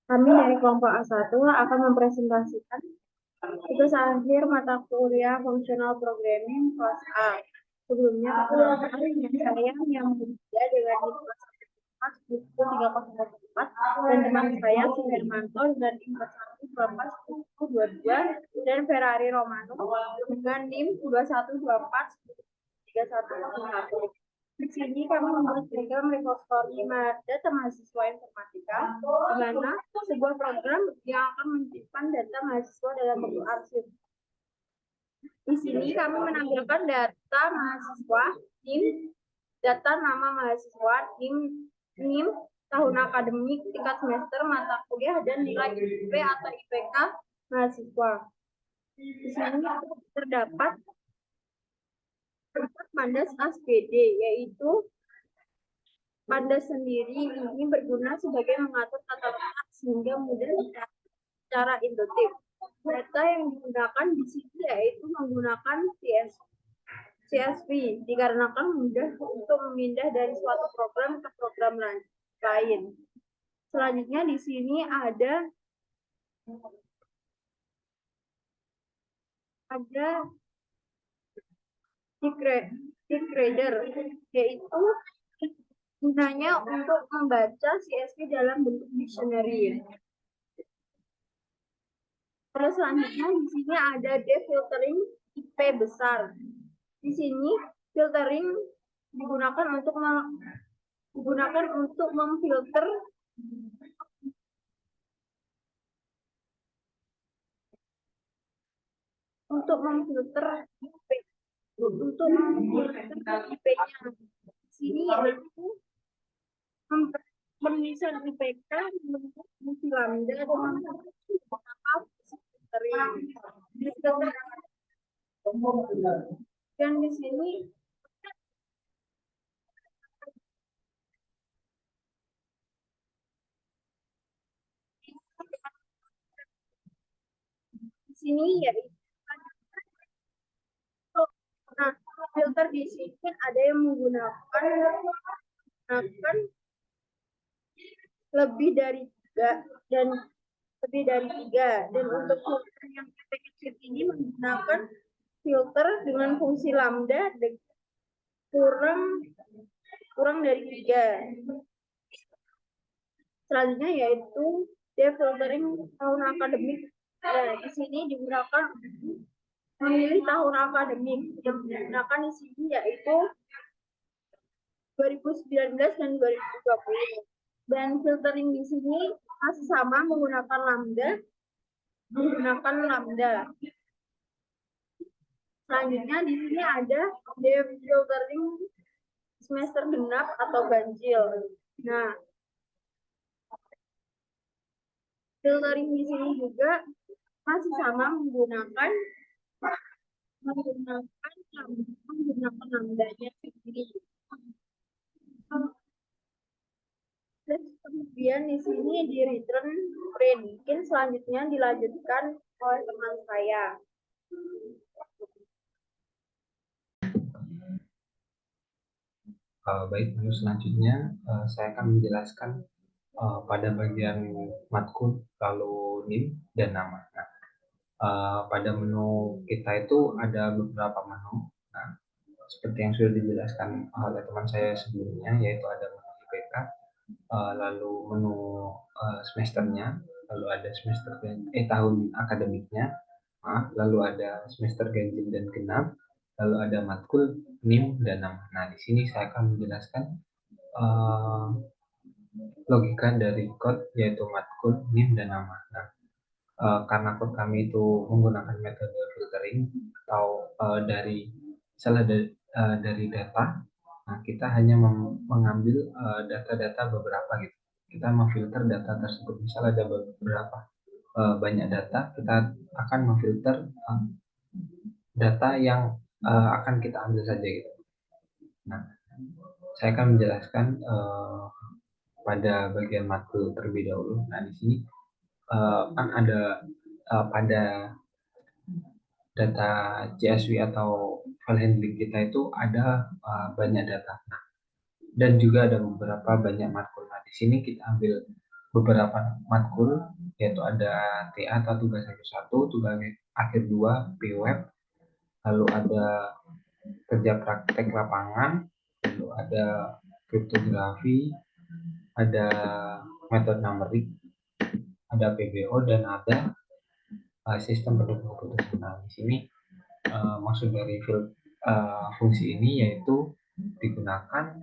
Kami dari kelompok A1 akan mempresentasikan tugas akhir mata kuliah Functional Programming kelas A. Sebelumnya, perkenalkan saya yang berbeda dengan kelas buku 3004 dan teman saya Suhermanto dan kelas 1 kelas buku 22 dan Ferrari Romano dengan NIM 2124 3101. Di sini kami membuat program repository data mahasiswa informatika, di mana sebuah program yang akan menyimpan data mahasiswa dalam bentuk arsip. Di sini kami menampilkan data mahasiswa, NIM, data nama mahasiswa, NIM, tahun akademik, tingkat semester, mata kuliah, dan nilai IP atau IPK mahasiswa. Di sini terdapat Pandas ASPD, yaitu Pandas sendiri ini berguna sebagai mengatur tata letak sehingga mudah secara intuitif. Data yang digunakan di sini yaitu menggunakan CSV, dikarenakan mudah untuk memindah dari suatu program ke program lain. Selanjutnya di sini ada Grader, yaitu gunanya untuk membaca CSV dalam bentuk dictionary. Terus selanjutnya di sini ada defiltering IP besar. Di sini filtering digunakan untuk memfilter IP, untuk memfilter IP-nya. Di sini yaitu penulisan IPK untuk fungsi lambda dengan filtering. Dan di sini yaitu filter di sini ada yang menggunakan lebih dari tiga dan untuk filter yang kecil ini menggunakan filter dengan fungsi lambda kurang dari 3. Selanjutnya yaitu defiltering tahun akademik. Nah, di sini digunakan memilih tahun akademik yang digunakan di sini yaitu 2019 dan 2020. Dan filtering di sini masih sama menggunakan lambda. Selanjutnya di sini ada defiltering semester genap atau ganjil. Nah, filtering di sini juga masih sama menggunakan lambdanya sendiri. Terus kemudian di sini di return print. Mungkin selanjutnya dilanjutkan oleh teman saya. Baik, selanjutnya saya akan menjelaskan pada bagian matkul, lalu NIM dan nama. Nah, pada menu kita itu ada beberapa menu. Nah, seperti yang sudah dijelaskan oleh teman saya sebelumnya, yaitu ada menu IPK, lalu menu semesternya, lalu ada tahun akademiknya, lalu ada semester ganjil dan genap, lalu ada matkul, NIM, dan nama. Nah, di sini saya akan menjelaskan logika dari code, yaitu matkul, NIM, dan nama. Nah, karena code kami itu menggunakan metode filtering atau dari data, nah kita hanya mengambil data-data beberapa gitu. Kita memfilter data tersebut. Misal ada beberapa banyak data, kita akan memfilter data yang akan kita ambil saja gitu. Nah, saya akan menjelaskan pada bagian matkul terlebih dahulu. Nah, di sini kan ada pada data CSV atau file handling kita itu ada banyak data. Nah, dan juga ada beberapa banyak matkul. Nah, di sini kita ambil beberapa matkul, yaitu ada TA atau tugas akhir 1, tugas akhir 2, PWeb, lalu ada kerja praktek lapangan, lalu ada kriptografi, ada metode numerik, ada PBO, dan ada sistem pendukung keputusan. Nah, di sini maksud dari fungsi ini yaitu digunakan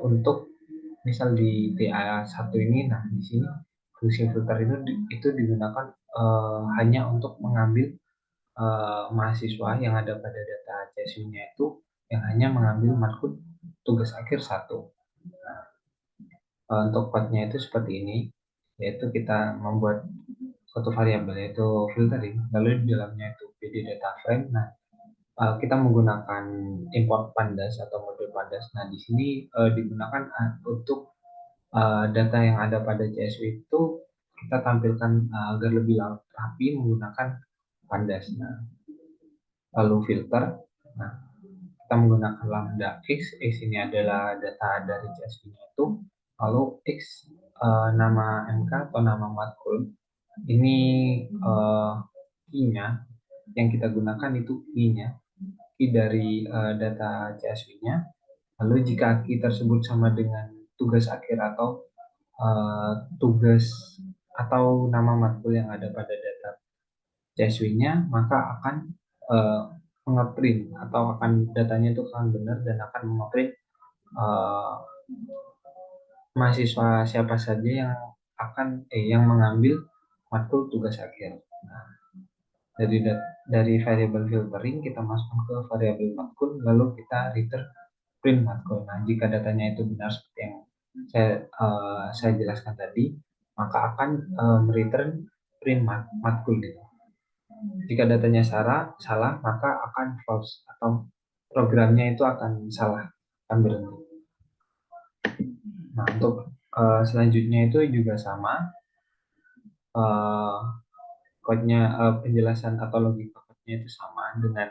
untuk misal di TA1 ini, nah di sini fungsi filter itu digunakan hanya untuk mengambil mahasiswa yang ada pada data CSU-nya itu yang hanya mengambil matkul tugas akhir 1. Nah, untuk code-nya itu seperti ini, yaitu kita membuat suatu variabel yaitu filtering, lalu di dalamnya itu PD data frame. Nah, kita menggunakan import pandas atau modul pandas. Nah, di sini digunakan untuk data yang ada pada CSV itu kita tampilkan agar lebih rapi menggunakan pandas. Nah, lalu filter. Nah, kita menggunakan lambda x ini adalah data dari CSV-nya itu, lalu x nama MK atau nama matkul. Ini key-nya yang kita gunakan itu key-nya, key dari data CSV-nya. Lalu jika key tersebut sama dengan tugas akhir atau tugas atau nama matkul yang ada pada data CSV-nya, maka akan uh, mengeprint atau akan datanya itu akan benar dan akan mengeprint uh, mahasiswa siapa saja yang yang mengambil matkul tugas akhir. Nah, dari variabel filtering kita masukkan ke variabel matkul, lalu kita return print matkul. Nah, jika datanya itu benar seperti yang saya jelaskan tadi, maka akan return print matkul gitu. Jika datanya salah, maka akan false atau programnya itu akan salah, akan berhenti. Nah, untuk selanjutnya itu juga sama, uh, penjelasan atau logika code-nya itu sama dengan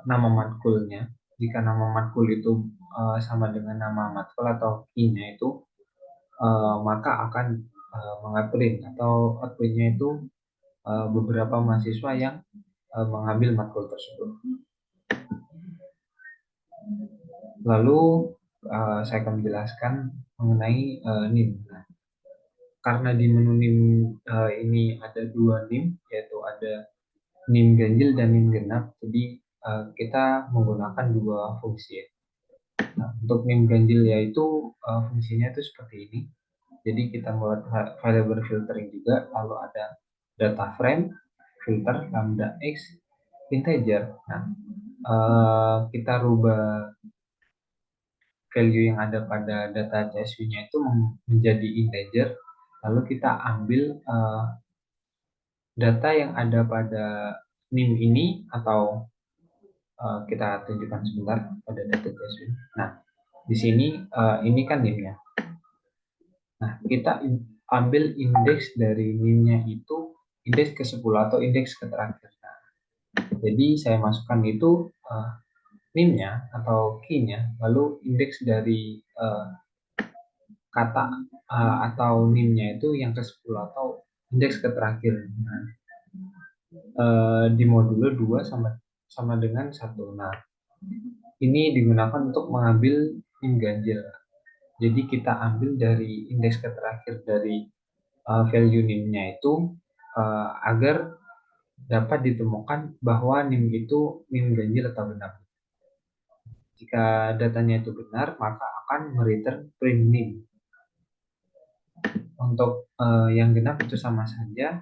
nama matkulnya. Jika nama matkul itu sama dengan nama matkul atau key-nya itu, maka akan mengeprint atau output-nya itu beberapa mahasiswa yang mengambil matkul tersebut. Lalu saya akan menjelaskan mengenai NIM. Nah, karena di menu NIM ini ada dua NIM, yaitu ada NIM ganjil dan NIM genap, jadi kita menggunakan dua fungsi. Nah, untuk NIM ganjil yaitu fungsinya itu seperti ini. Jadi kita buat variable filtering juga, lalu ada data frame, filter, lambda x, integer. Nah, kita rubah value yang ada pada data CSV-nya itu menjadi integer, lalu kita ambil data yang ada pada NIM ini, atau kita tunjukkan sebentar pada data CSV. Nah, di sini ini kan NIM-nya. Nah, kita ambil indeks dari NIM-nya itu indeks ke-10 atau indeks ke terakhir. Nah, jadi saya masukkan itu NIM-nya atau key-nya, lalu indeks dari kata atau NIM-nya itu yang ke-10 atau indeks ke terakhir. Nah, di modulo 2 sama dengan 1. Nah, ini digunakan untuk mengambil NIM ganjil. Jadi kita ambil dari indeks ke terakhir dari value NIM-nya itu agar dapat ditemukan bahwa NIM itu NIM ganjil atau genap. Jika datanya itu benar, maka akan mereturn print NIM. Untuk yang genap itu sama saja.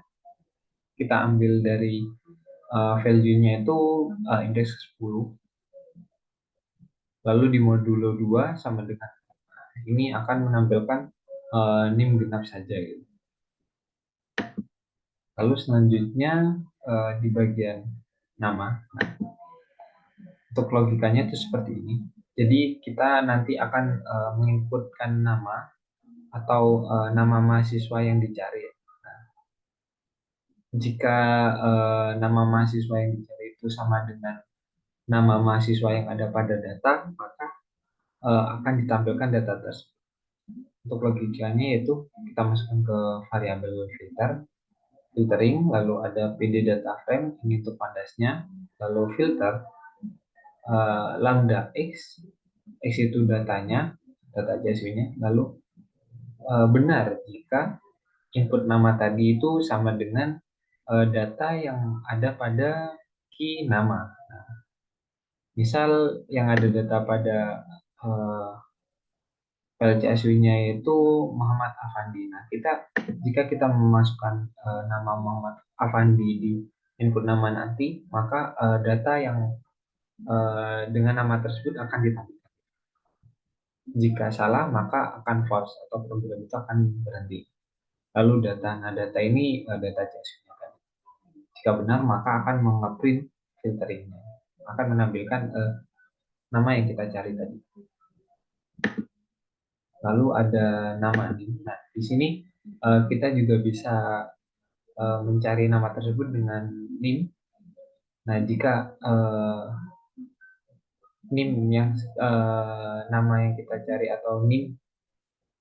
Kita ambil dari value-nya itu indeks 10. Lalu di modulo 2 sama dengan ini akan menampilkan NIM genap saja gitu. Lalu selanjutnya di bagian nama. Nah, untuk logikanya itu seperti ini. Jadi kita nanti akan menginputkan nama atau nama mahasiswa yang dicari. Nah, jika nama mahasiswa yang dicari itu sama dengan nama mahasiswa yang ada pada data, maka akan ditampilkan data tersebut. Untuk logikanya yaitu kita masukkan ke variabel filtering, lalu ada pd data frame ini untuk pandasnya, lalu filter lambda x itu datanya, data CSV-nya, lalu benar jika input nama tadi itu sama dengan data yang ada pada key nama. Nah, misal yang ada data pada uh, file CSV-nya itu Muhammad Afandi. Nah, jika kita memasukkan nama Muhammad Afandi di input nama nanti, maka data yang dengan nama tersebut akan ditampilkan. Jika salah, maka akan false atau program itu akan berhenti. Lalu data ini data CSV-nya tadi. Jika benar, maka akan mengeprint filteringnya, akan menampilkan nama yang kita cari tadi. Lalu ada nama nih. Nah, di sini kita juga bisa mencari nama tersebut dengan NIM. Nah, jika NIM yang nama yang kita cari atau NIM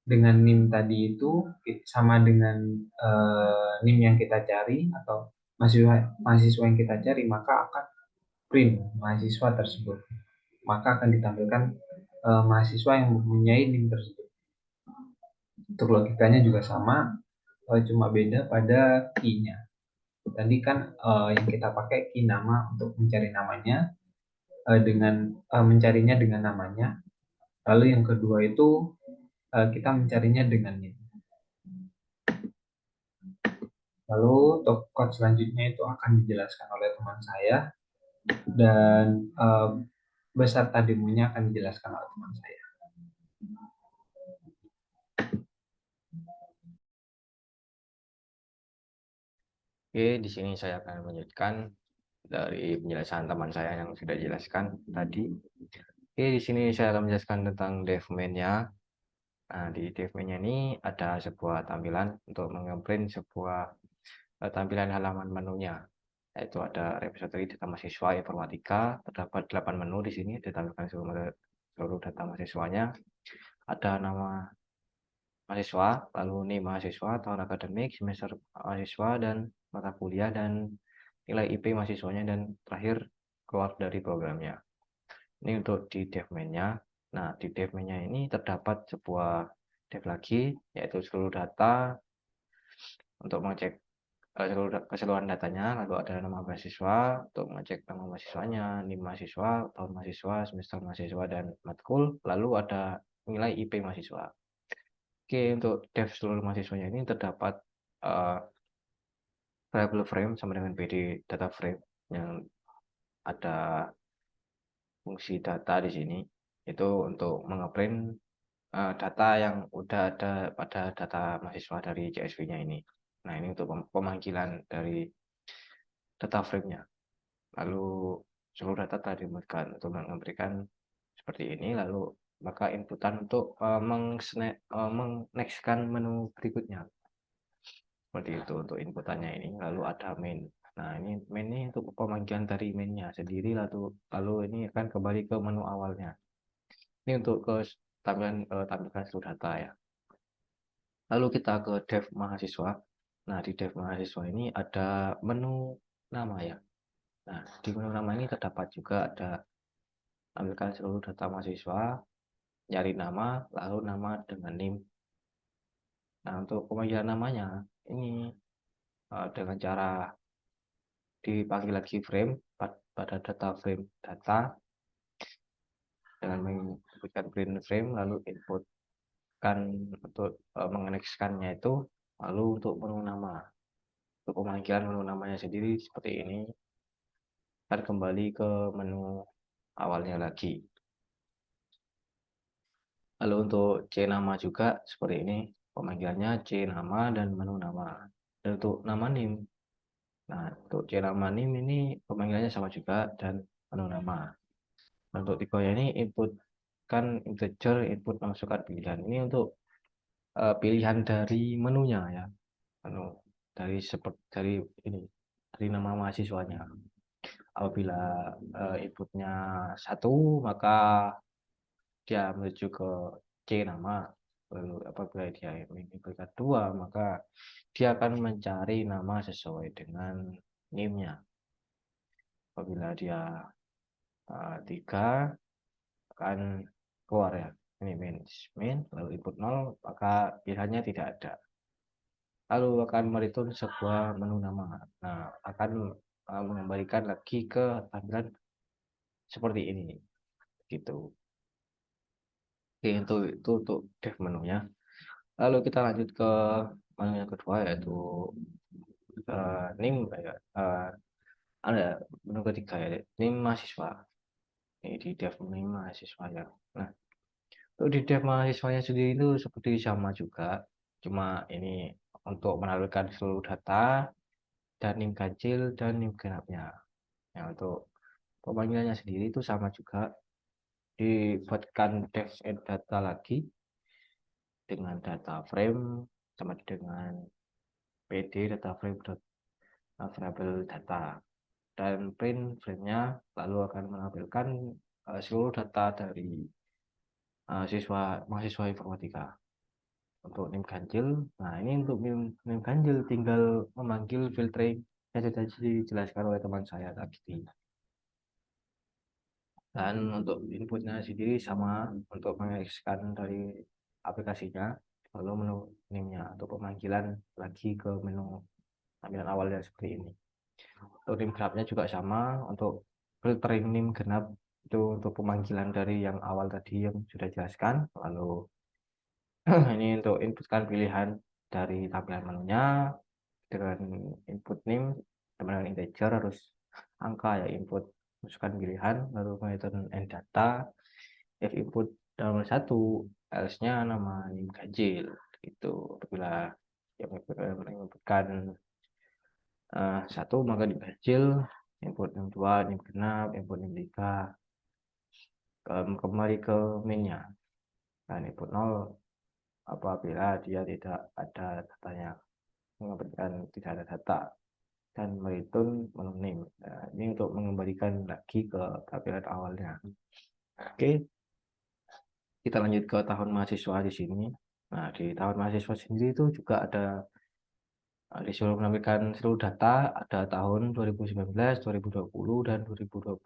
dengan NIM tadi itu sama dengan NIM yang kita cari atau mahasiswa yang kita cari, maka akan print mahasiswa tersebut. Maka akan ditampilkan mahasiswa yang mempunyai NIM tersebut. Untuk logikanya juga sama, cuma beda pada key-nya. Tadi kan yang kita pakai key nama untuk mencari namanya, dengan mencarinya dengan namanya. Lalu yang kedua itu kita mencarinya dengan NIM. Lalu untuk code selanjutnya itu akan dijelaskan oleh teman saya, dan beserta demonya akan dijelaskan oleh teman saya. Oke, di sini saya akan melanjutkan dari penjelasan teman saya yang sudah dijelaskan tadi. Oke, di sini saya akan menjelaskan tentang dev main-nya. Nah, di dev main-nya ini ada sebuah tampilan untuk mengeprint sebuah tampilan halaman menunya. Yaitu ada repository data mahasiswa informatika, terdapat 8 menu di sini, ditampilkan seluruh data mahasiswanya. Ada nama mahasiswa, lalu nih mahasiswa, tahun akademik, semester mahasiswa, dan mata kuliah, dan nilai IP mahasiswanya, dan terakhir keluar dari programnya. Ini untuk di dev main-nya. Nah, di dev main-nya ini terdapat sebuah dev lagi, yaitu seluruh data untuk mengecek seluruh keseluruhan datanya. Lalu ada nama mahasiswa untuk mengecek nama mahasiswanya, NIM mahasiswa, tahun mahasiswa, semester mahasiswa, dan matkul. Lalu ada nilai IP mahasiswa. Oke, untuk dev seluruh mahasiswanya ini terdapat variable frame sama dengan PD data frame yang ada fungsi data di sini. Itu untuk mengeprint data yang udah ada pada data mahasiswa dari CSV-nya ini. Nah, ini untuk pemanggilan dari data frame-nya. Lalu seluruh data tadi dimuatkan untuk memberikan seperti ini. Lalu maka inputan untuk meng-nextkan menu berikutnya. Seperti itu untuk inputannya ini. Lalu ada main. Nah, ini main ini untuk pemanggilan dari mainnya sendiri. Lalu ini akan kembali ke menu awalnya. Ini untuk ke tampilkan seluruh data ya. Lalu kita ke dev mahasiswa. Nah, di dev mahasiswa ini ada menu nama ya. Nah, di menu nama ini terdapat juga ada tampilkan seluruh data mahasiswa, nyari nama, lalu nama dengan NIM. Nah, untuk pemanggilan namanya ini dengan cara dipanggil lagi frame pada data frame data dengan memberikan print frame, lalu inputkan untuk mengenekskannya itu, lalu untuk menu nama. Untuk pemanggilan menu namanya sendiri seperti ini, akan kembali ke menu awalnya lagi. Lalu untuk C nama juga seperti ini, pemanggilannya C nama dan menu nama. Dan untuk nama NIM, nah untuk C nama NIM ini pemanggilannya sama juga dan menu nama. Dan untuk tipenya ini input kan integer, input masukkan pilihan. Ini untuk pilihan dari menunya ya, menu dari ini dari nama mahasiswanya. Apabila inputnya 1, maka dia menuju ke C nama, lalu apabila dia menginputkan 2, maka dia akan mencari nama sesuai dengan NIM-nya. Apabila dia 3 akan keluar ya, ini min, lalu input 0, maka pilihannya tidak ada. Lalu akan mereturn sebuah menu nama. Nah, akan mengembalikan lagi ke tampilan seperti ini gitu. Oke, itu untuk dev menunya. Lalu kita lanjut ke menu yang kedua, yaitu NIM ada menu ketiga ya, NIM mahasiswa. Ini di dev NIM mahasiswa ya. Nah, untuk di dev mahasiswanya sendiri itu seperti sama juga, cuma ini untuk menampilkan seluruh data dan NIM ganjil dan NIM genapnya. Nah, untuk pemanggilannya sendiri itu sama juga, dibuatkan dev and data lagi dengan data frame sama dengan PD data frame variable data, dan print frame-nya lalu akan menampilkan seluruh data dari mahasiswa informatika. Untuk NIM ganjil, nah ini untuk NIM ganjil tinggal memanggil filtering yang sudah dijelaskan oleh teman saya tadi. Dan untuk inputnya sendiri sama, untuk mengekskan dari aplikasinya, lalu menu NIM-nya atau pemanggilan lagi ke menu tampilan awal yang seperti ini. Untuk NIM genapnya juga sama, untuk filtering NIM genap itu untuk pemanggilan dari yang awal tadi yang sudah jelaskan. Lalu ini untuk inputkan pilihan dari tampilan menunya dengan input NIM dengan integer harus angka ya, input masukkan pilihan, lalu return and data. If input nomor 1, else-nya nama NIM ganjil itu. Apabila yang menginputkan 1 maka NIM ganjil, input NIM 2 NIM genap, input NIM 3 kembali ke min-nya, dan input 0 apabila dia tidak ada datanya, mengabarkan tidak ada data, dan mereturn menu NIM. Nah, ini untuk mengembalikan lagi ke tampilan awalnya. Oke, kita lanjut ke tahun mahasiswa di sini. Nah, di tahun mahasiswa sendiri itu juga ada disuruh menampilkan seluruh data, ada tahun 2019, 2020, dan 2020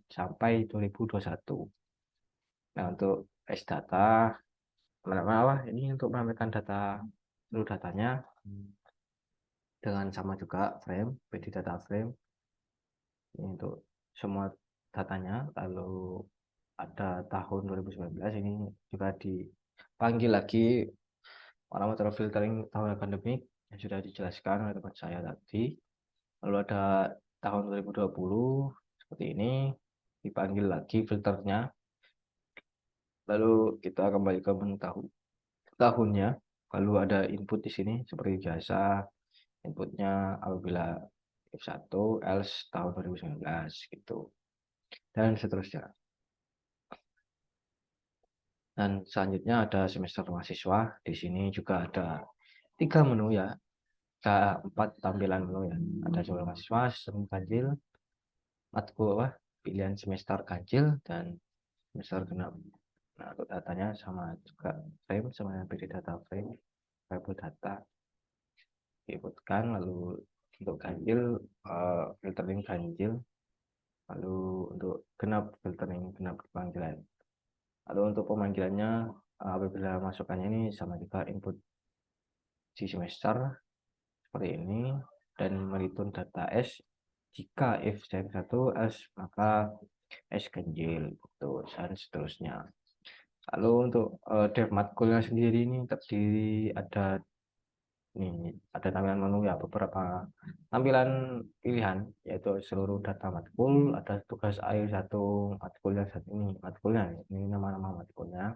sampai 2021. Nah, untuk data, teman-teman, ini untuk menampilkan data seluruh datanya dengan sama juga frame, PD data frame. Ini untuk semua datanya. Lalu ada tahun 2019, ini juga dipanggil lagi parameter filtering tahun akademik yang sudah dijelaskan oleh teman saya tadi. Lalu ada tahun 2020 seperti ini, dipanggil lagi filternya. Lalu kita kembali ke menu tahunnya. Lalu ada input di sini seperti biasa, inputnya apabila F1 else tahun 2019 gitu, dan seterusnya. Dan selanjutnya ada semester mahasiswa. Di sini juga ada 3 menu ya, ada 4 tampilan menu ya. Ada semester mahasiswa, sistem ganjil, matkul pilihan semester ganjil, dan semester genap. Nah, untuk datanya sama juga, frame sama yang PD data frame, variable data diinputkan. Lalu untuk ganjil filtering ganjil, lalu untuk genap filtering genap panggilan. Lalu untuk pemanggilannya apabila masukannya ini sama juga, input di semester seperti ini, dan mereturn data S. Jika if 1 S maka S ganjil gitu, dan seterusnya. Lalu untuk dev matkulnya sendiri ini terdiri ada tampilan menu ya, beberapa tampilan pilihan, yaitu seluruh data matkul, ada tugas A1 matkul yang saat ini matkulnya, ini nama-nama matkulnya.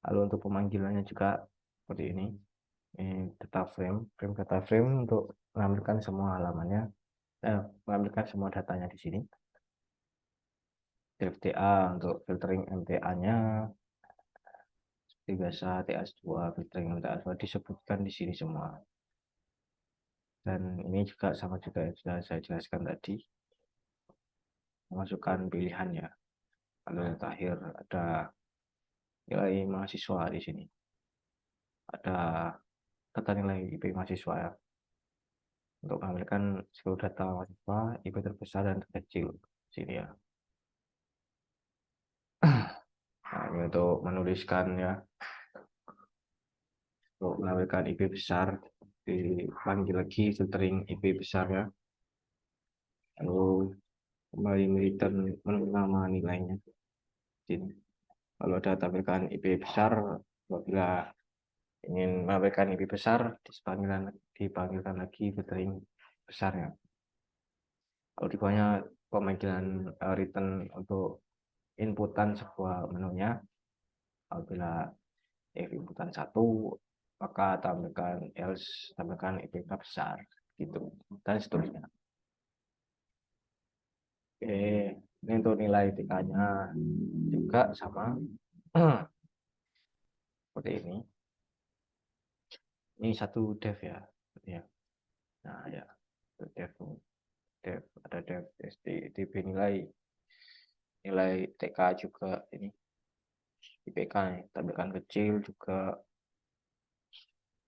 Lalu untuk pemanggilannya juga seperti ini data frame data frame untuk menampilkan semua halamannya, menampilkan semua datanya di sini. DFTA untuk filtering MTA-nya seperti biasa, TS2 filtering MTA2 disebutkan di sini semua. Dan ini juga sama juga yang sudah saya jelaskan tadi, memasukkan pilihan ya. Lalu yang terakhir ada nilai mahasiswa di sini. Ada data nilai IP mahasiswa ya. Untuk menampilkan seluruh data mahasiswa, IP terbesar dan terkecil. Sini ya. Nah, ini untuk menuliskan ya. Untuk menampilkan IP besar, dipanggil lagi filtering IP besar ya. Lalu kembali menurut nama nilainya. Sini. Kalau ada tampilkan IP besar, apabila ingin menampilkan IP besar, dipanggilkan lagi filtering besarnya. Kalau di bawahnya pemanggilan return untuk inputan sebuah menunya, apabila inputan 1, maka tampilkan else, tampilkan IPK besar gitu, dan seterusnya. Oke, ini untuk nilai IPK-nya juga sama seperti ini. Ini satu dev ya, ya. Nah ya, dev ada dev DB nilai TK juga ini IPK nih, tampilkan kecil juga.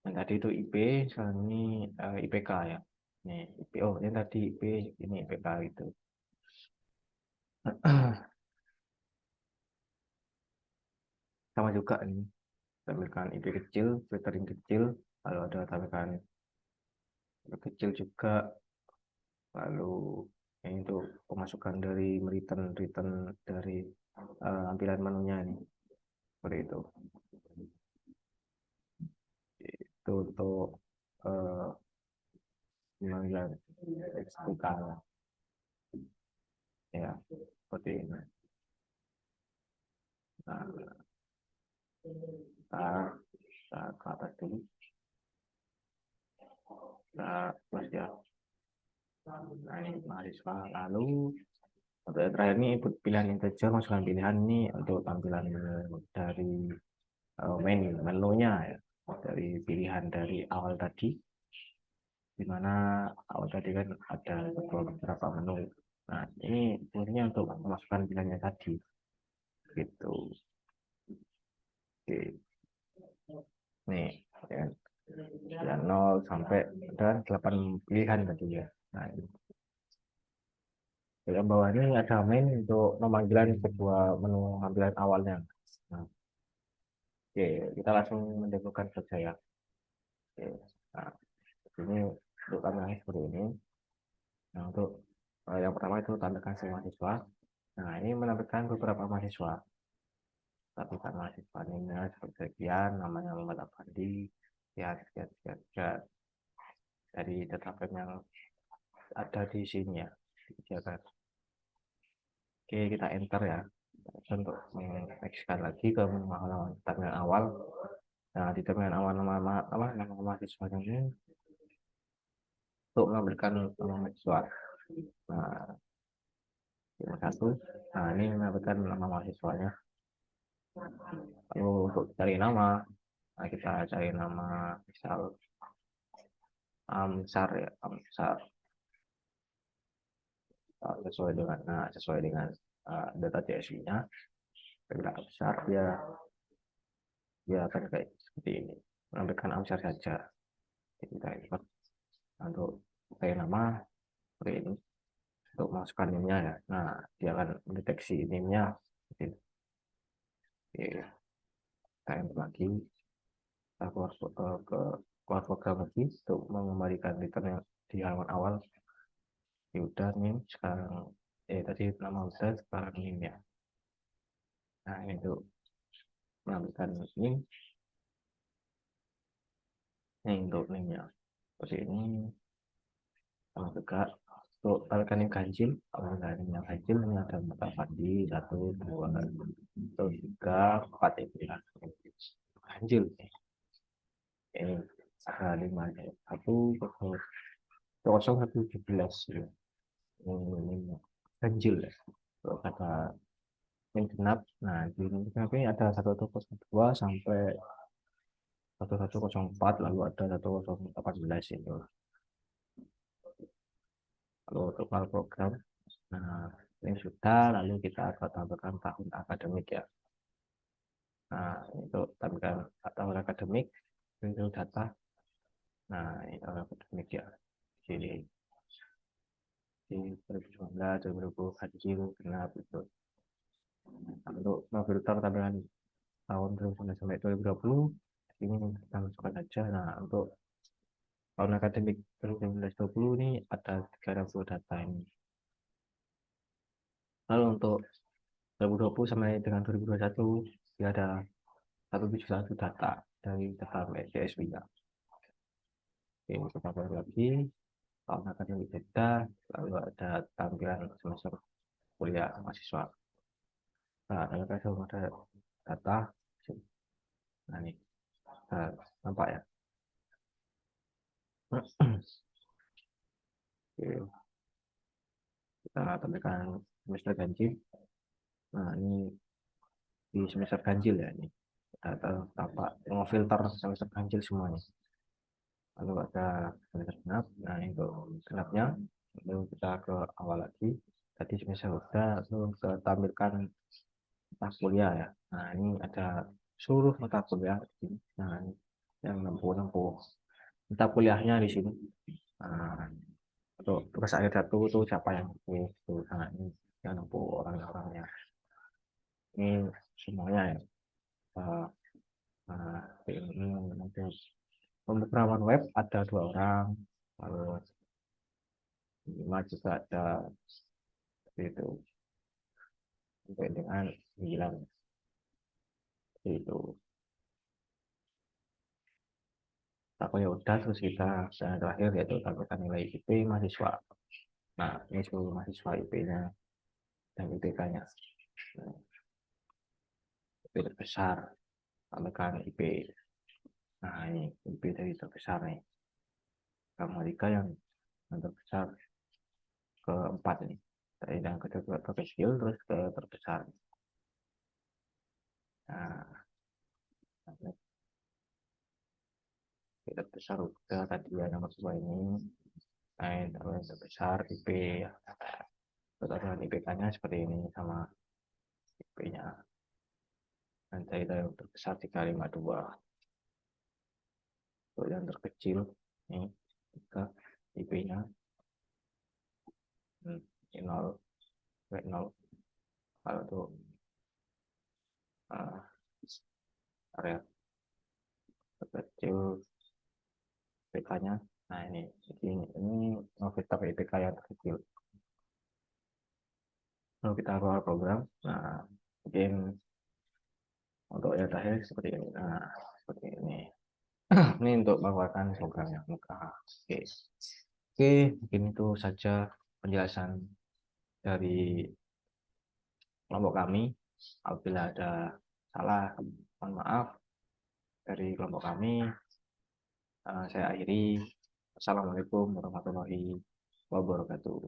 Yang tadi itu IP, sekarang ini IPK ya. Nih IP, oh yang tadi IP, ini IPK gitu. Sama juga ini, tampilkan IP kecil, filtering kecil, kalau ada tampilkan kecil juga. Lalu ini untuk pemasukan dari return dari tampilan menunya ini, seperti itu. Itu untuk pemanggilan XPK ya, seperti ini. Nah, kita ke atas dulu. Nah, terus ya. Nah, ini mahasiswa. Lalu untuk yang terakhir ini input pilihan integer, masukkan pilihan ini untuk tampilan dari menunya ya, dari pilihan dari awal tadi, dimana awal tadi kan ada beberapa menu. Nah, ini fungsinya untuk memasukkan pilihannya tadi gitu. Oke. Nih ya, pilihan 0 sampai ada 8 pilihan tadi ya. Nah, ini. Yang bawah ini ada main untuk pemanggilan sebuah menu tampilan awalnya. Nah, oke, kita langsung mendahulukan saja ya. Oke, nah, ini untuk tampilannya seperti ini. Nah, untuk yang pertama itu tampilkan si mahasiswa. Nah, ini menampilkan beberapa mahasiswa. Tampilkan mahasiswa ini seperti sekian, namanya Muhammad Afandi, ya, sekian. Dari database yang ada di sini ya. Kan. Oke, kita enter ya. Untuk mengekskan lagi ke halaman tampilan awal. Nah, di tampilan awal nama mahasiswanya ini untuk mengambilkan nama mahasiswa. Nah, yang satu. Nah, ini menambahkan nama mahasiswanya. Lalu untuk cari nama, nah kita cari nama misal Amsar ya, Amsar. Sesuai dengan data CSV-nya. Bila Amsar dia akan kayak seperti ini. Menambahkan Amsar saja. Kita import untuk cari nama seperti ini. Untuk masukkan name-nya ya. Nah, dia akan mendeteksi name-nya. Oke, kita enter lagi. Kita keluar program lagi untuk mengembalikan return yang di halaman awal. Ya udah nih sekarang tadi nama udah sekarang name ya. Nah, ini tuh mengambilkan name. Ini untuk name nya seperti ini. Sama juga untuk tampilkan yang ganjil, yang ganjil ini ada 4 Fandi, 1, 2, 3, 4 itu ya. Ganjil ini ada 5 ya. 1, 17 ya. Ini ganjil ya. Kalau kata yang genap, nah di ini ada 1102 sampai 1104, lalu ada 1018 itu. Lalu untuk file program, nah Ini sudah, lalu kita akan tambahkan tahun akademik ya. Nah, itu tambahkan tahun akademik, itu data. Nah, ini tahun akademik ya. Sini di 2019, 2020 ganjil genap itu. Nah, untuk filter tambahan tahun 2019 sampai 2020 ini kita masukkan aja. Nah, untuk tahun akademik 2019-2020 ini ada 360 data ini. Lalu untuk 2020 sampai dengan 2021 dia ada 171 data dari data PSBI ya. Oke, kita baru lagi tahun akademik data, lalu ada tampilan semester kuliah mahasiswa. Nah, ada data. Nah, ini nampak ya. Oke, kita tampilkan semester ganjil. Nah, ini di semester ganjil ya ini. Data tampak ngefilter semester ganjil semuanya. Lalu ada semester genap. Nah, itu genapnya. Lalu kita ke awal lagi. Tadi semester udah, lalu kita tampilkan mata kuliah ya. Nah, ini ada seluruh mata kuliah di sini. Nah, ini yang 60 mata kuliahnya di sini. Nah, untuk tugas akhir satu itu siapa yang itu. Nah, ini yang 60 orang-orangnya. Ini semuanya ya. Uh, ini mungkin pemrograman web ada 2 orang, lalu 5 juga ada seperti itu, sampai dengan 9 seperti itu. Aku ya udah, terus kita dan terakhir yaitu tampilkan nilai IP mahasiswa. Nah, ini seluruh mahasiswa IP-nya dan IPK-nya. Nah, IP terbesar, tampilkan IP. Nah, ini IP dari terbesar nih. Kamar yang terbesar keempat ini. Dari yang kedua terkecil terus ke terbesar. Nah, terbesar udah tadi ya nomor 2 ini. Nah, yang terbesar IP ya. Terus IPK-nya seperti ini sama IP-nya. Dan saya yang terbesar 352. Untuk yang terkecil ini ke IP-nya 0, 0. Kalau untuk area terkecil IPK-nya, nah ini vektor IPK yang terkecil. Lalu kita keluar program. Nah, mungkin untuk yang terakhir seperti ini. Nah, seperti ini. Ini untuk mengeluarkan programnya. Oke. Oke, mungkin itu saja penjelasan dari kelompok kami. Apabila ada salah, mohon maaf. Dari kelompok kami, saya akhiri. Assalamualaikum warahmatullahi wabarakatuh.